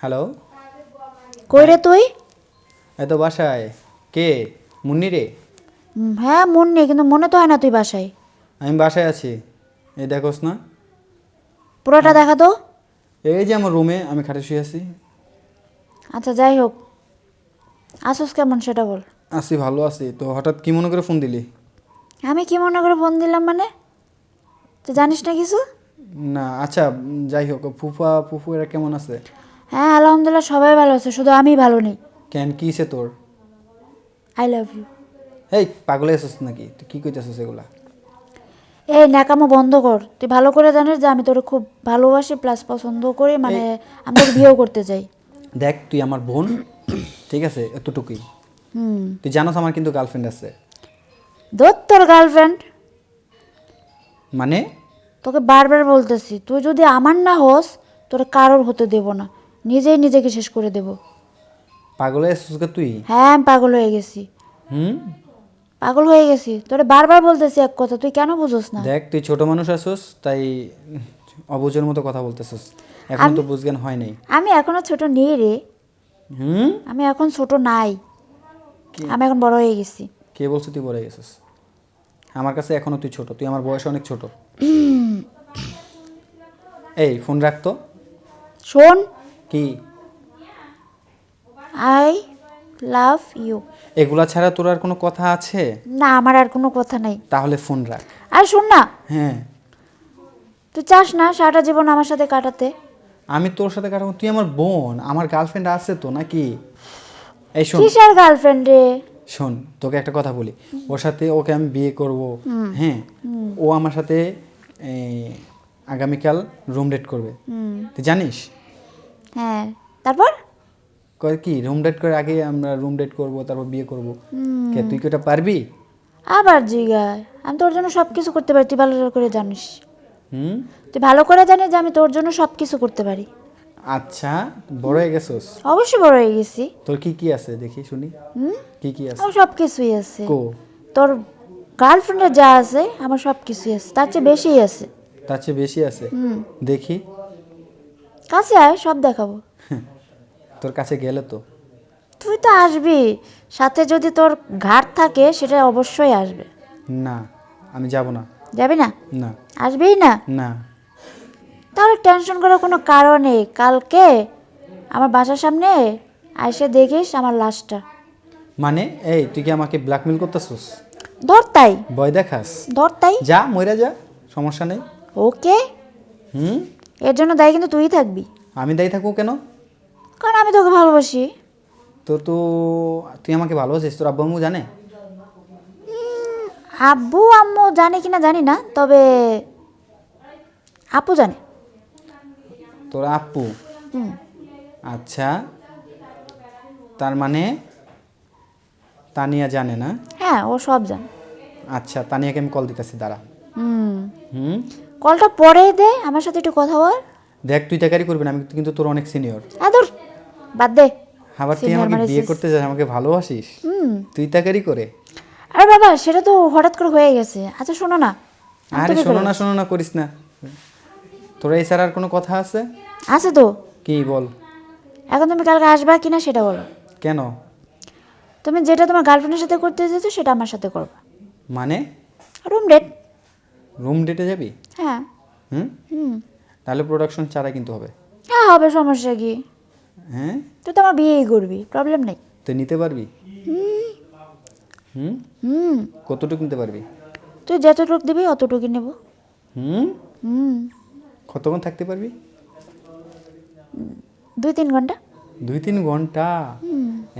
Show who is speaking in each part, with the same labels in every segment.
Speaker 1: Hello,
Speaker 2: কই রে তুই?
Speaker 1: এত বাসায় কে? মুন্নি রে?
Speaker 2: হ্যাঁ মন নেই, কিন্তু মনে তো হয় না তুই বাসায়।
Speaker 1: আমি বাসায় আছি। এই দেখোস না?
Speaker 2: পুরোটা দেখা তো।
Speaker 1: এই যে আমার রুমে, আমি খাটে শুয়ে আছি।
Speaker 2: আচ্ছা যাই হোক, আসোস কেমন সেটা বল।
Speaker 1: আছি, ভালো আছি। তো হঠাৎ কি মনে করে ফোন দিলি?
Speaker 2: আমি কি মনে করে ফোন দিলাম মানে? তুই জানিস না কিছু?
Speaker 1: না, আচ্ছা, যাই হোক, ফুফু এরা কেমন আছে?
Speaker 2: হ্যাঁ আলহামদুলিল্লাহ সবাই ভালো আছে, শুধু আমি ভালো নেই।
Speaker 1: কেন, কিসে তোর?
Speaker 2: I love you.
Speaker 1: এই পাগলে আছিস নাকি? তুই কি কইতেছিস এগুলা?
Speaker 2: এই ন্যাকামো বন্ধ কর। তুই ভালো করে জানিস যে আমি তোরে খুব ভালোবাসি প্লাস পছন্দ করি, মানে আমি তোকে বিয়েও করতে চাই।
Speaker 1: দেখ, তুই আমার বোন, ঠিক আছে, এতটুকুই।
Speaker 2: হুম।
Speaker 1: তুই জানোস আমার কিন্তু গার্লফ্রেন্ড আছে।
Speaker 2: ধর তোর গার্লফ্রেন্ড।
Speaker 1: মানে?
Speaker 2: তোকে বারবার বলতেছি, তুই যদি আমার না হোস তোর কারোর হতে দেব না, নিজেই নিজেকে শেষ করে দেব।
Speaker 1: পাগলে আছিস কে তুই?
Speaker 2: হ্যাঁ আমি পাগল হয়ে গেছি,
Speaker 1: হুম।
Speaker 2: পাগল হয়ে গেছি। তোরে বারবার বলতেছি এক কথা, তুই কেন বুঝোস না?
Speaker 1: দেখ, তুই ছোট মানুষ আছিস, তাই অবুঝের মতো কথা বলতেছিস। এখনো তো বুঝজ্ঞান হয় নাই।
Speaker 2: আমি এখনো ছোট নেই রে,
Speaker 1: হুম।
Speaker 2: আমি এখন ছোট নাই, আমি এখন বড় হয়ে গেছি।
Speaker 1: কে বলছে তুই বলে গেছিস? আমার কাছে এখনো তুই ছোট, তুই আমার বয়সে অনেক ছোট। এই ফোন রাখতো।
Speaker 2: শোন,
Speaker 1: কি?
Speaker 2: I love you.
Speaker 1: এগুলা ছাড়া তোর আর কোনো কথা আছে?
Speaker 2: না আমার আর কোনো কথা নাই।
Speaker 1: তাহলে ফোন রাখ।
Speaker 2: আর শোন না,
Speaker 1: হ্যাঁ।
Speaker 2: তুই চাস না সারাটা জীবন আমার সাথে কাটাতে?
Speaker 1: আমি তোর সাথে কাটাবো? তুই আমার বোন, আমার গার্লফ্রেন্ড আছে তো নাকি? এই শোন,
Speaker 2: কিসের গার্লফ্রেন্ড রে?
Speaker 1: শোন, তোকে একটা কথা বলি। ওর সাথে ওকে আমি বিয়ে করব। হ্যাঁ। ও আমার সাথে এই, আগামীকাল রুম ডেট করবে। তুই জানিস?
Speaker 2: হ্যাঁ তারপর?
Speaker 1: কয় কি, রুম ডেট করে আগে আমরা রুম ডেট করব, তারপর বিয়ে করব। কে, তুই কি ওটা পারবি?
Speaker 2: আবার জিগায়, আমি তোর জন্য সব কিছু করতে পারি, তুই ভালো করে জানিস।
Speaker 1: হুম।
Speaker 2: তুই ভালো করে জানিস যে আমি তোর জন্য সব কিছু করতে পারি।
Speaker 1: আচ্ছা, বড় হয়ে গেছোস?
Speaker 2: অবশ্যই বড় হয়ে গেছি।
Speaker 1: তোর কি কি আছে দেখি শুনি। কি কি আছে?
Speaker 2: আমার সব কিছুই আছে।
Speaker 1: কো?
Speaker 2: তোর গার্লফ্রেন্ডের যা আছে আমার সব কিছুই আছে, তার চেয়ে বেশিই আছে।
Speaker 1: তার চেয়ে বেশি আছে? দেখি।
Speaker 2: কাছে আয়, সব দেখাবো।
Speaker 1: তোর কাছে গেলে তো।
Speaker 2: তুই তো আসবি, সাথে যদি তোর ঘাট থাকে সেটা অবশ্যই আসবে।
Speaker 1: না, আমি যাব না।
Speaker 2: যাবি না?
Speaker 1: না।
Speaker 2: আসবেই না?
Speaker 1: না।
Speaker 2: তাহলে টেনশন করার কোনো কারণ নেই। কালকে আমার বাসার সামনে আইসে দেখিস আমার লাশটা।
Speaker 1: মানে এই, তুই কি আমাকে ব্ল্যাকমেল করতেছিস?
Speaker 2: ধর তাই,
Speaker 1: ভয় দেখাস?
Speaker 2: ধর তাই।
Speaker 1: যা, মইরা যা, সমস্যা নেই।
Speaker 2: ওকে,
Speaker 1: হুম।
Speaker 2: এর জন্য দায়ী কিন্তু তুই থাকবি।
Speaker 1: আমি দায়ী থাকবো কেন?
Speaker 2: কারণ আমি তোকে ভালোবাসি।
Speaker 1: তো তুই আমাকে ভালোবাসিস? তোর আব্বু আম্মু জানে?
Speaker 2: আব্বু আম্মু জানে কিনা জানি না, তবে আপু জানে।
Speaker 1: তোর আপু?
Speaker 2: হুম।
Speaker 1: আচ্ছা, তার মানে তানিয়া জানে না?
Speaker 2: হ্যাঁ ও সব জানে।
Speaker 1: আচ্ছা, তানিয়াকে আমি কল দিতেছি, দাঁড়া।
Speaker 2: হুম,
Speaker 1: হুম।
Speaker 2: কলটা পরেই দে, আমার সাথে একটু কথা বল।
Speaker 1: দেখ, তুই টাকারি করবি না, আমি কিন্তু তোর অনেক সিনিয়র।
Speaker 2: আদর বাদ দে।
Speaker 1: আবার তুই
Speaker 2: Senior
Speaker 1: আমাকে বিয়ে
Speaker 2: মারিছিস।
Speaker 1: করতে চাস, আমাকে ভালোবাসিস? তুই টাকারি করে?
Speaker 2: আরে বাবা সেটা তো হঠাৎ করে হয়ে গেছে। আচ্ছা শোনো না, আমি
Speaker 1: আরে
Speaker 2: তোকে
Speaker 1: শোনো
Speaker 2: ফেলে
Speaker 1: না,
Speaker 2: দিচ্ছি।
Speaker 1: শোনো না করিস না। তোরা এই ছাড়া আর কোনো কথা আছে?
Speaker 2: আছে তো।
Speaker 1: কি বল?
Speaker 2: এখন তুমি কালকে আসবা কিনা সেটা বলো।
Speaker 1: কেন?
Speaker 2: তুমি যেটা তোমার গার্লফ্রেন্ডের সাথে করতে চেয়েছো সেটা আমার সাথে করবা।
Speaker 1: মানে?
Speaker 2: Room date.
Speaker 1: রুম ডেটে যাবি?
Speaker 2: হ্যাঁ।
Speaker 1: হুম।
Speaker 2: হুম।
Speaker 1: তাহলে প্রোডাকশন ছাড়া কিন্তু হবে।
Speaker 2: হ্যাঁ হবে, সমস্যা কি?
Speaker 1: হ্যাঁ।
Speaker 2: তুই তো আমার বিয়েই করবি, প্রবলেম নেই।
Speaker 1: তুই নিতে পারবি? হুম।
Speaker 2: হুম।
Speaker 1: কতটুকু নিতে পারবি?
Speaker 2: তুই যতটুকু দিবি অতটুকুই নেব।
Speaker 1: হুম।
Speaker 2: হুম।
Speaker 1: কতক্ষণ থাকতে পারবি?
Speaker 2: 2-3 ঘন্টা।
Speaker 1: 2-3 ঘন্টা?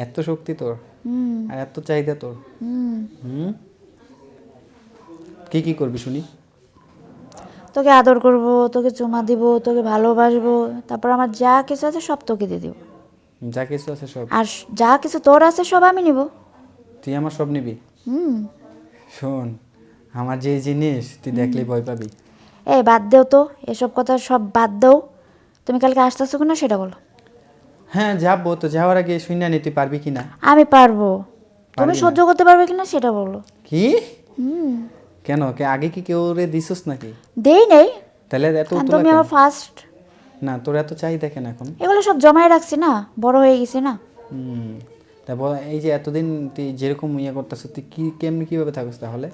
Speaker 1: এত শক্তি তোর?
Speaker 2: হুম।
Speaker 1: আর এত চাহিদা তোর?
Speaker 2: হুম।
Speaker 1: হুম। কি কি করবি শুনি?
Speaker 2: তোকে আদর করব, তোকে চুমা দিব, তোকে ভালোবাসবো, তারপর আমার যা কিছু আছে সব তোকে দিয়ে দিব।
Speaker 1: যা কিছু আছে সব?
Speaker 2: আর যা কিছু তোর আছে সব আমি নিব।
Speaker 1: তুই আমার সব নিবি?
Speaker 2: হুম।
Speaker 1: শোন, আমার যে জিনিস তুই দেখলেই ভয় পাবি।
Speaker 2: এই বাদ দেও তো, এসব কথা সব বাদ দাও। তুমি কালকে আসতেছো কিনা সেটা বলো।
Speaker 1: হ্যাঁ যাবো তো, যাওয়ার আগে শুনে নি তুই পারবি কিনা।
Speaker 2: আমি পারবো। তুমি
Speaker 1: পারবি না?
Speaker 2: সহ্য করতে পারবে কিনা সেটা বলো।
Speaker 1: কি?
Speaker 2: হুম।
Speaker 1: কেন, কে আগে কি কেউ রে দিছস নাকি?
Speaker 2: দেই নেই,
Speaker 1: তাহলে এত
Speaker 2: কারণ
Speaker 1: উতলা
Speaker 2: তুমি
Speaker 1: কেন?
Speaker 2: আমার ফার্স্ট।
Speaker 1: না তোর এত চাহিদা কেন এখন?
Speaker 2: এগুলো সব জমায় রাখছি না, বড় হয়ে গেছে না।
Speaker 1: তারপর এই যে এতদিন তুই যেরকম ইয়ে করতেছ, তুই কেমনি কিভাবে থাকিস তাহলে?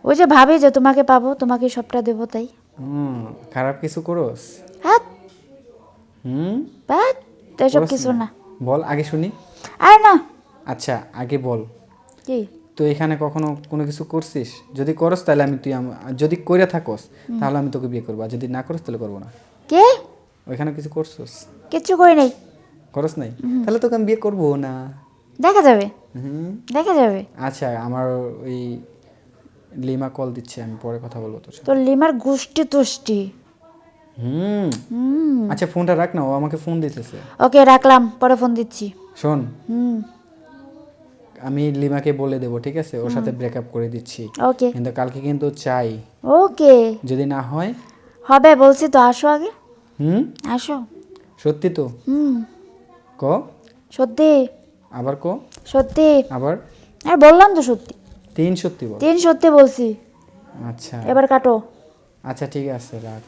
Speaker 2: ওই যে ভাবি যে তোমাকে পাবো, তোমাকে সবটা দেবো তাই।
Speaker 1: খারাপ কিছু করস?
Speaker 2: হ্যাঁ,
Speaker 1: হুম
Speaker 2: বাট এসব
Speaker 1: করস
Speaker 2: কিছু না।
Speaker 1: বল আগে শুনি।
Speaker 2: আর না।
Speaker 1: আচ্ছা আগে বল,
Speaker 2: কি?
Speaker 1: তুই এখানে কখনো কোনো কিছু করছিস? যদি করস তাহলে যদি কইরা থাকস তাহলে আমি তোকে বিয়ে করবো, আর যদি না করস তাহলে করবো না।
Speaker 2: কে?
Speaker 1: ওইখানে কিছু করছস?
Speaker 2: কিচ্ছু করি নাই।
Speaker 1: করস নাই? তাহলে তোকে আমি বিয়ে করবো না।
Speaker 2: দেখা যাবে,
Speaker 1: হুম
Speaker 2: দেখা যাবে।
Speaker 1: আচ্ছা আমার ওই লিমা কল দিচ্ছে, আমি পরে কথা বলবো তোর সাথে।
Speaker 2: তোর লিমার গোষ্ঠী তুষ্টি।
Speaker 1: আচ্ছা ফোনটা রাখ না, ও আমাকে ফোন দিতেছে।
Speaker 2: ওকে রাখলাম, পরে ফোন দিচ্ছি।
Speaker 1: শোন,
Speaker 2: হুম।
Speaker 1: আমি লিমাকে বলে দেবো, ঠিক আছে? ওর সাথে ব্রেকআপ করে দিচ্ছি,
Speaker 2: ওকে
Speaker 1: কিন্তু কালকে কিন্তু চাই।
Speaker 2: ওকে।
Speaker 1: যদি না হয়?
Speaker 2: হবে বলছি তো, আসো আগে, আসো।
Speaker 1: সত্যি তো? ক
Speaker 2: সত্যি
Speaker 1: আবার ক
Speaker 2: সত্যি।
Speaker 1: আবার
Speaker 2: আর বললাম তো সত্যি।
Speaker 1: তিন সত্যি বল।
Speaker 2: 3 সত্যি বলছি।
Speaker 1: আচ্ছা
Speaker 2: এবার কাটো।
Speaker 1: আচ্ছা ঠিক আছে রাখ।